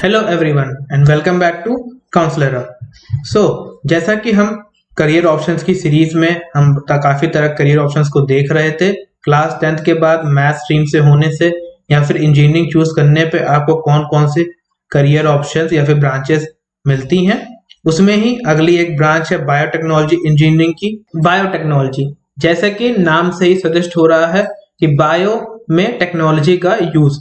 Hello everyone and welcome back to counsellor. सो जैसा कि हम करियर ऑप्शंस की सीरीज में हम काफ़ी तरह करियर ऑप्शंस को देख रहे थे। क्लास 10th के बाद मैथ स्ट्रीम से होने से या फिर इंजीनियरिंग चूज करने पे आपको कौन कौन से करियर ऑप्शंस या फिर ब्रांचेस मिलती हैं, उसमें ही अगली एक ब्रांच है बायोटेक्नोलॉजी इंजीनियरिंग की। बायोटेक्नोलॉजी जैसा कि नाम से ही सजेस्ट हो रहा है कि बायो में टेक्नोलॉजी का यूज।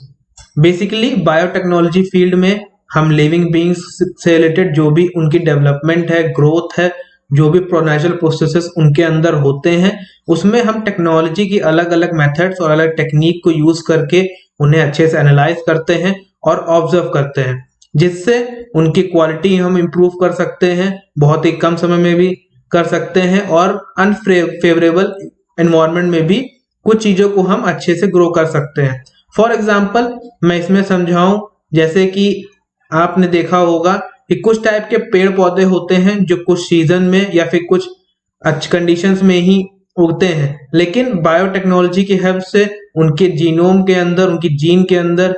बेसिकली बायोटेक्नोलॉजी फील्ड में हम लिविंग बींग्स से रिलेटेड जो भी उनकी डेवलपमेंट है, ग्रोथ है, जो भी नेचुरल प्रोसेसेस उनके अंदर होते हैं, उसमें हम टेक्नोलॉजी की अलग अलग मेथड्स और अलग टेक्निक को यूज करके उन्हें अच्छे से एनालाइज करते हैं और ऑब्जर्व करते हैं, जिससे उनकी क्वालिटी हम इम्प्रूव कर सकते हैं, बहुत ही कम समय में भी कर सकते हैं और अनफेवरेबल एनवायरनमेंट में भी कुछ चीजों को हम अच्छे से ग्रो कर सकते हैं। फॉर एग्जाम्पल मैं इसमें समझाऊं, जैसे कि आपने देखा होगा कि कुछ टाइप के पेड़ पौधे होते हैं जो कुछ सीजन में या फिर कुछ अच्छी कंडीशंस में ही उगते हैं, लेकिन बायोटेक्नोलॉजी की हेल्प से उनके जीनोम के अंदर, उनकी जीन के अंदर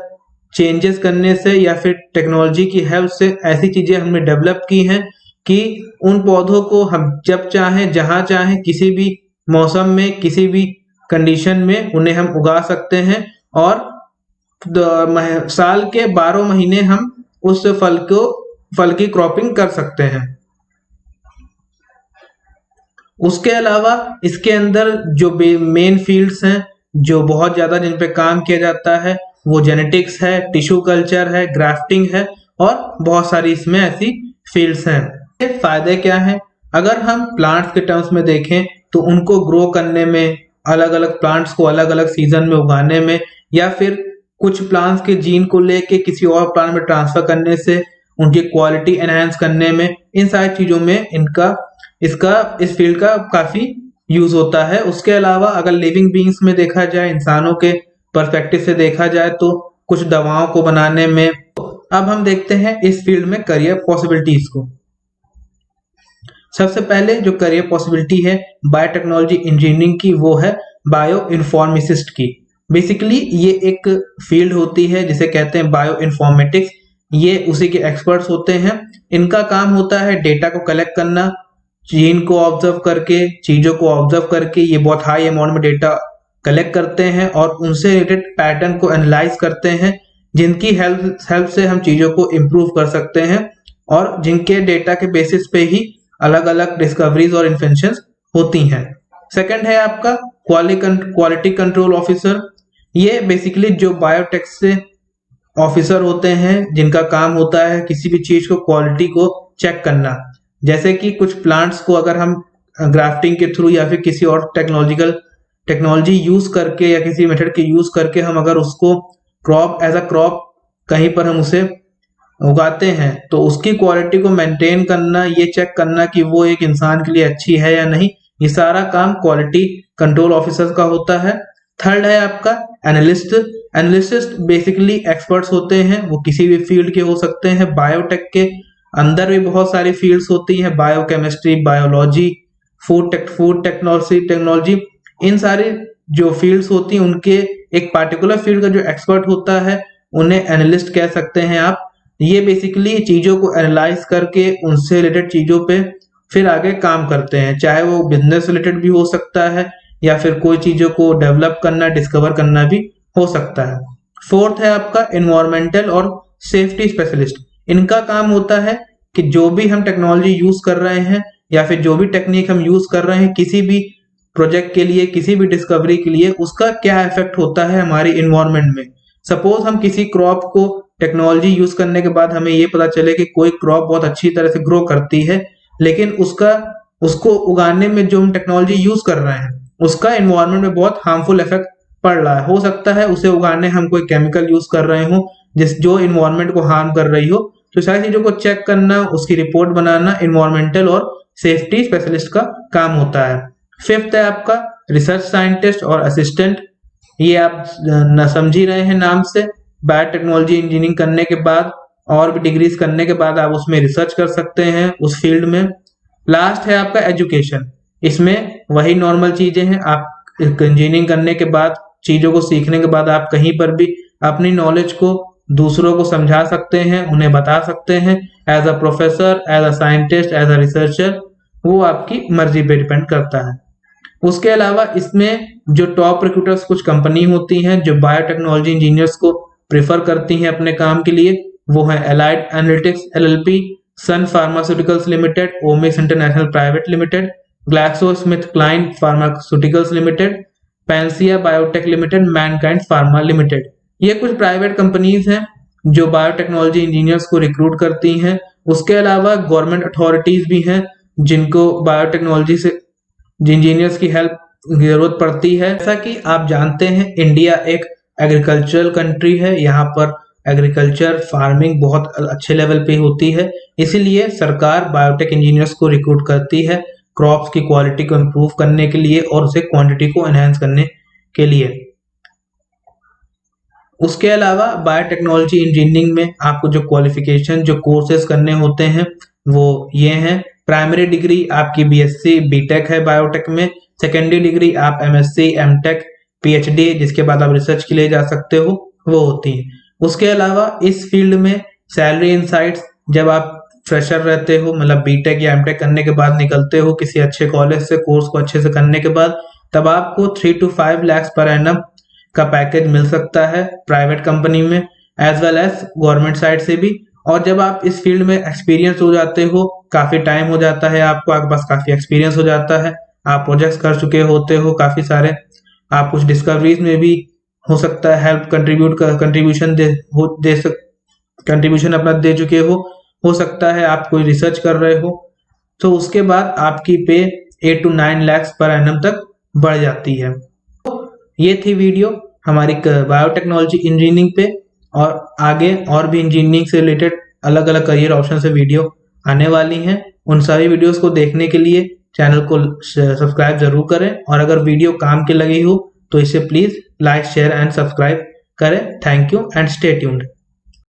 चेंजेस करने से या फिर टेक्नोलॉजी की हेल्प से ऐसी चीजें हमने डेवलप की हैं कि उन पौधों को हम जब चाहें, जहां चाहें, किसी भी मौसम में, किसी भी कंडीशन में उन्हें हम उगा सकते हैं और साल के 12 महीने हम उस फल की क्रॉपिंग कर सकते हैं। उसके अलावा इसके अंदर जो मेन फील्ड्स हैं जो बहुत ज्यादा जिन पे काम किया जाता है वो जेनेटिक्स है, टिश्यू कल्चर है, ग्राफ्टिंग है और बहुत सारी इसमें ऐसी फील्ड्स हैं। फायदे क्या हैं? अगर हम प्लांट्स के टर्म्स में देखें तो उनको ग्रो करने में, अलग अलग प्लांट्स को अलग अलग सीजन में उगाने में, या फिर कुछ प्लांट्स के जीन को लेके किसी और प्लांट में ट्रांसफर करने से उनकी क्वालिटी एनहांस करने में, इन सारी चीजों में इस फील्ड का काफी यूज होता है। उसके अलावा अगर लिविंग बींग्स में देखा जाए, इंसानों के पर्सपेक्टिव से देखा जाए तो कुछ दवाओं को बनाने में। अब हम देखते हैं इस फील्ड में करियर पॉसिबिलिटीज को। सबसे पहले जो करियर पॉसिबिलिटी है बायोटेक्नोलॉजी इंजीनियरिंग की, वो है बायो इन्फॉर्मेसिस्ट की। बेसिकली ये एक फील्ड होती है जिसे कहते हैं बायो इन्फॉर्मेटिक्स। ये उसी के एक्सपर्ट्स होते हैं। इनका काम होता है डेटा को कलेक्ट करना, जीन को ऑब्जर्व करके, चीजों को ऑब्जर्व करके ये बहुत हाई अमाउंट में डेटा कलेक्ट करते हैं और उनसे रिलेटेड पैटर्न को एनालाइज करते हैं, जिनकी हेल्प से हम चीजों को इम्प्रूव कर सकते हैं और जिनके डेटा के बेसिस पे ही अलग अलग डिस्कवरीज और इन्वेंशंस होती हैं। सेकंड है आपका क्वालिटी कंट्रोल ऑफिसर। ये बेसिकली जो बायोटेक से ऑफिसर होते हैं जिनका काम होता है किसी भी चीज को क्वालिटी को चेक करना। जैसे कि कुछ प्लांट्स को अगर हम ग्राफ्टिंग के थ्रू या फिर किसी और टेक्नोलॉजी यूज करके या किसी मेथड के यूज करके हम अगर उसको एज अ क्रॉप कहीं पर हम उसे उगाते हैं तो उसकी क्वालिटी को मेंटेन करना, ये चेक करना कि वो एक इंसान के लिए अच्छी है या नहीं, ये सारा काम क्वालिटी कंट्रोल ऑफिसर का होता है। थर्ड है आपका एनालिस्ट। एनालिस्ट बेसिकली एक्सपर्ट्स होते हैं, वो किसी भी फील्ड के हो सकते हैं। बायोटेक के अंदर भी बहुत सारी फील्ड्स होती हैं, बायोकेमिस्ट्री, बायोलॉजी, फूड टेक्नोलॉजी। इन सारी जो फील्ड्स होती हैं उनके एक पार्टिकुलर फील्ड का जो एक्सपर्ट होता है उन्हें एनालिस्ट कह सकते हैं आप। ये बेसिकली चीजों को एनालाइज करके उनसे रिलेटेड चीजों पे फिर आगे काम करते हैं, चाहे वो बिजनेस रिलेटेड भी हो सकता है या फिर कोई चीजों को डेवलप करना, डिस्कवर करना भी हो सकता है। फोर्थ है आपका एनवायरमेंटल और सेफ्टी स्पेशलिस्ट। इनका काम होता है कि जो भी हम टेक्नोलॉजी यूज कर रहे हैं या फिर जो भी टेक्निक हम यूज कर रहे हैं किसी भी प्रोजेक्ट के लिए, किसी भी डिस्कवरी के लिए, उसका क्या इफेक्ट होता है हमारी इन्वायरमेंट में। सपोज हम किसी क्रॉप को टेक्नोलॉजी यूज करने के बाद हमें ये पता चले कि कोई क्रॉप बहुत अच्छी तरह से ग्रो करती है, लेकिन उसको उगाने में जो हम टेक्नोलॉजी यूज कर रहे हैं उसका एनवायरनमेंट में बहुत हार्मफुल इफेक्ट पड़ रहा है। हो सकता है उसे उगाने हम कोई केमिकल यूज कर रहे हो जो एनवायरनमेंट को हार्म कर रही हो। तो सारी चीजों को चेक करना, उसकी रिपोर्ट बनाना एनवायरमेंटल और सेफ्टी स्पेशलिस्ट का काम होता है। फिफ्थ है आपका रिसर्च साइंटिस्ट और असिस्टेंट। ये आप न समझ ही रहे हैं नाम से, बायोटेक्नोलॉजी इंजीनियरिंग करने के बाद और भी डिग्रीज करने के बाद आप उसमें रिसर्च कर सकते हैं उस फील्ड में। लास्ट है आपका एजुकेशन। इसमें वही नॉर्मल चीजें हैं, आप इंजीनियरिंग करने के बाद, चीजों को सीखने के बाद आप कहीं पर भी अपनी नॉलेज को दूसरों को समझा सकते हैं, उन्हें बता सकते हैं। As a professor, as a scientist, as a researcher, वो आपकी मर्जी पे डिपेंड करता है। उसके अलावा इसमें जो टॉप रिक्रूटर्स कुछ कंपनी होती हैं जो बायोटेक्नोलॉजी इंजीनियर्स को प्रेफर करती हैं अपने काम के लिए, वो है Allied Analytics LLP, Sun Pharmaceuticals Limited, Omics International Private Limited, GlaxoSmithKline Pharmaceuticals Limited, Panacea Biotech Limited, Mankind Pharma Limited. ये कुछ प्राइवेट कंपनीज हैं जो बायोटेक्नोलॉजी इंजीनियर्स को रिक्रूट करती हैं। उसके अलावा गवर्नमेंट अथॉरिटीज भी हैं जिनको बायोटेक्नोलॉजी से इंजीनियर्स की हेल्प जरूरत पड़ती है। जैसा कि आप जानते हैं इंडिया एक एग्रीकल्चरल कंट्री है, यहाँ पर एग्रीकल्चर फार्मिंग बहुत अच्छे लेवल पे होती है, इसीलिए सरकार बायोटेक इंजीनियर्स को रिक्रूट करती है क्रॉप्स की क्वालिटी को इम्प्रूव करने के लिए और उसे क्वांटिटी को एनहांस करने के लिए। उसके अलावा बायोटेक्नोलॉजी इंजीनियरिंग में आपको जो क्वालिफिकेशन जो कोर्सेज करने होते हैं वो ये हैं। प्राइमरी डिग्री आपकी बीएससी बीटेक है बायोटेक में, सेकेंडरी डिग्री आप एमएससी एमटेक पीएचडी जिसके बाद आप रिसर्च के लिए जा सकते हो वो होती है। उसके अलावा इस फील्ड में सैलरी इनसाइट्स, जब आप फ्रेशर रहते हो मतलब बीटेक या एमटेक करने के बाद निकलते हो किसी अच्छे कॉलेज से कोर्स को अच्छे से करने के बाद, तब आपको 3 to 5 lakhs पर एनम का पैकेज मिल सकता है प्राइवेट कंपनी में as well as government side से भी। और जब आप इस फील्ड में एक्सपीरियंस हो जाते हो, काफी टाइम हो जाता है आपको, आपके पास काफी एक्सपीरियंस हो जाता है, आप प्रोजेक्ट्स कर चुके होते हो काफी सारे, आप कुछ डिस्कवरीज में भी हो सकता है हेल्प कंट्रीब्यूशन अपना दे चुके हो सकता है आप कोई रिसर्च कर रहे हो, तो उसके बाद आपकी पे 8 to 9 lakhs पर एनम तक बढ़ जाती है। ये थी वीडियो हमारी बायोटेक्नोलॉजी इंजीनियरिंग पे, और आगे और भी इंजीनियरिंग से रिलेटेड अलग अलग करियर ऑप्शन से वीडियो आने वाली हैं। उन सारी वीडियोस को देखने के लिए चैनल को सब्सक्राइब जरूर करें, और अगर वीडियो काम की लगी हो तो इसे please like share and subscribe करें। Thank you and stay tuned.